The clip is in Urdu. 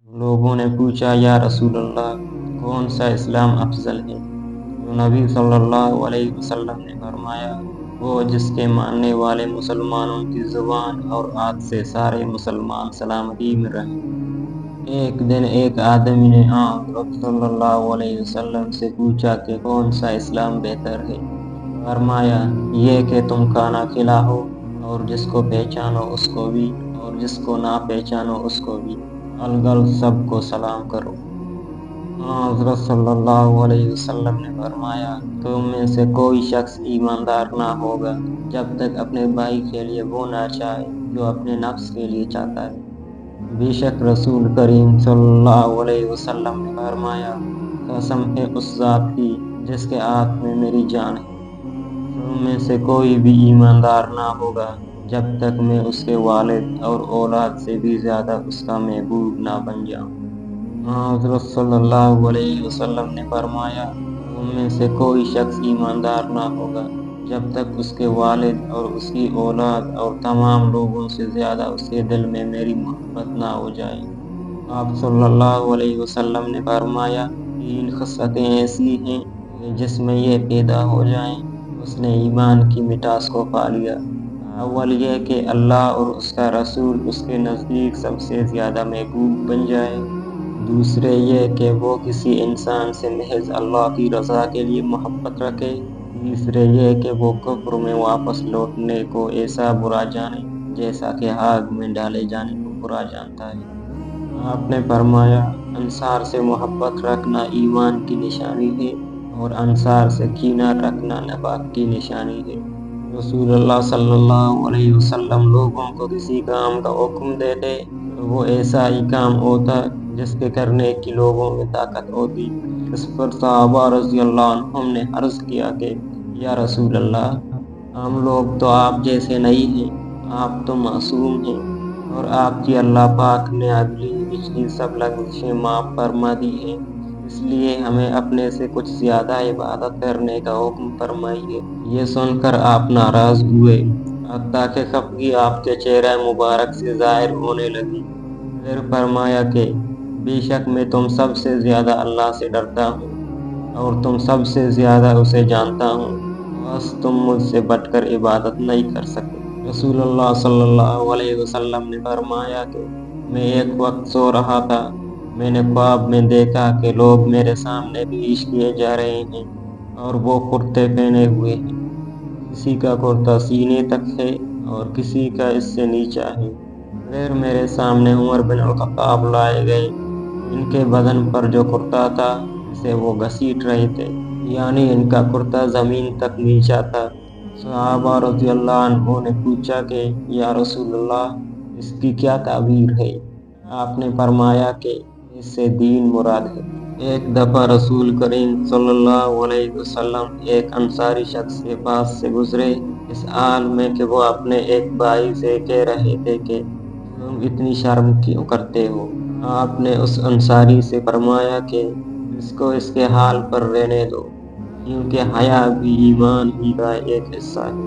لوگوں نے پوچھا، یا رسول اللہ، کون سا اسلام افضل ہے؟ تو نبی صلی اللہ علیہ وسلم نے فرمایا، وہ جس کے ماننے والے مسلمانوں کی زبان اور ہاتھ سے سارے مسلمان سلامتی میں رہیں۔ ایک دن ایک آدمی نے حضرت صلی اللہ علیہ وسلم سے پوچھا کہ کون سا اسلام بہتر ہے؟ فرمایا، یہ کہ تم کھانا کھلاؤ اور جس کو پہچانو اس کو بھی، اور جس کو نہ پہچانو اس کو بھی، الگل سب کو سلام کرو۔ حضرت صلی اللہ علیہ وسلم نے فرمایا، تم میں سے کوئی شخص ایماندار نہ ہوگا جب تک اپنے بھائی کے لیے وہ نہ چاہے جو اپنے نفس کے لیے چاہتا ہے۔ بے شک رسول کریم صلی اللہ علیہ وسلم نے فرمایا، قسم ہے اس ذات کی جس کے ہاتھ میں میری جان ہے، تم میں سے کوئی بھی ایماندار نہ ہوگا جب تک میں اس کے والد اور اولاد سے بھی زیادہ اس کا محبوب نہ بن جاؤں۔ حضرت صلی اللہ علیہ وسلم نے فرمایا، تم میں سے کوئی شخص ایماندار نہ ہوگا جب تک اس کے والد اور اس کی اولاد اور تمام لوگوں سے زیادہ اس کے دل میں میری محبت نہ ہو جائے۔ آپ صلی اللہ علیہ وسلم نے فرمایا، 3 خصلتیں ایسی ہیں کہ جس میں یہ پیدا ہو جائیں اس نے ایمان کی مٹاس کو پا لیا۔ اول یہ کہ اللہ اور اس کا رسول اس کے نزدیک سب سے زیادہ محبوب بن جائے۔ دوسرے یہ کہ وہ کسی انسان سے محض اللہ کی رضا کے لیے محبت رکھے۔ تیسرے یہ کہ وہ کفر میں واپس لوٹنے کو ایسا برا جانے جیسا کہ آگ میں ڈالے جانے کو برا جانتا ہے۔ آپ نے فرمایا، انصار سے محبت رکھنا ایمان کی نشانی ہے اور انصار سے کینہ رکھنا نفاق کی نشانی ہے۔ رسول اللہ صلی اللہ علیہ وسلم لوگوں کو کسی کام کا حکم دیتے تو وہ ایسا ہی کام ہوتا جس کے کرنے کی لوگوں میں طاقت ہوتی۔ اس پر صحابہ رضی اللہ عنہم نے عرض کیا کہ یا رسول اللہ، ہم لوگ تو آپ جیسے نہیں ہیں، آپ تو معصوم ہیں اور آپ کی اللہ پاک نے اگلی پچھلی سب لغزشیں معاف فرما دی ہیں، اس لیے ہمیں اپنے سے کچھ زیادہ عبادت کرنے کا حکم فرمائیے۔ یہ سن کر آپ ناراض ہوئے، حتیٰ کہ خفگی آپ کے چہرہ مبارک سے ظاہر ہونے لگی۔ پھر فرمایا کہ بے شک میں تم سب سے زیادہ اللہ سے ڈرتا ہوں اور تم سب سے زیادہ اسے جانتا ہوں، بس تم مجھ سے بٹ کر عبادت نہیں کر سکتے۔ رسول اللہ صلی اللہ علیہ وسلم نے فرمایا کہ میں ایک وقت سو رہا تھا، میں نے خواب میں دیکھا کہ لوگ میرے سامنے پیش کیے جا رہے ہیں اور وہ کرتے پہنے ہوئے ہیں، کسی کا کرتا سینے تک ہے اور کسی کا اس سے نیچا ہے۔ پھر میرے سامنے عمر بن الخطاب لائے گئے، ان کے بدن پر جو کرتا تھا اسے وہ گھسیٹ رہے تھے، یعنی ان کا کرتا زمین تک نیچا تھا۔ صحابہ رضی اللہ عنہ نے پوچھا کہ یا رسول اللہ، اس کی کیا تعبیر ہے؟ آپ نے فرمایا کہ اس سے دین مراد ہے۔ ایک دفعہ رسول کریم صلی اللہ علیہ وسلم ایک انصاری شخص کے پاس سے گزرے، اس حال میں کہ وہ اپنے ایک بھائی سے کہہ رہے تھے کہ تم اتنی شرم کیوں کرتے ہو؟ آپ نے اس انصاری سے فرمایا کہ اس کو اس کے حال پر رہنے دو، کیونکہ حیا بھی ایمان ہی کا ایک حصہ ہے۔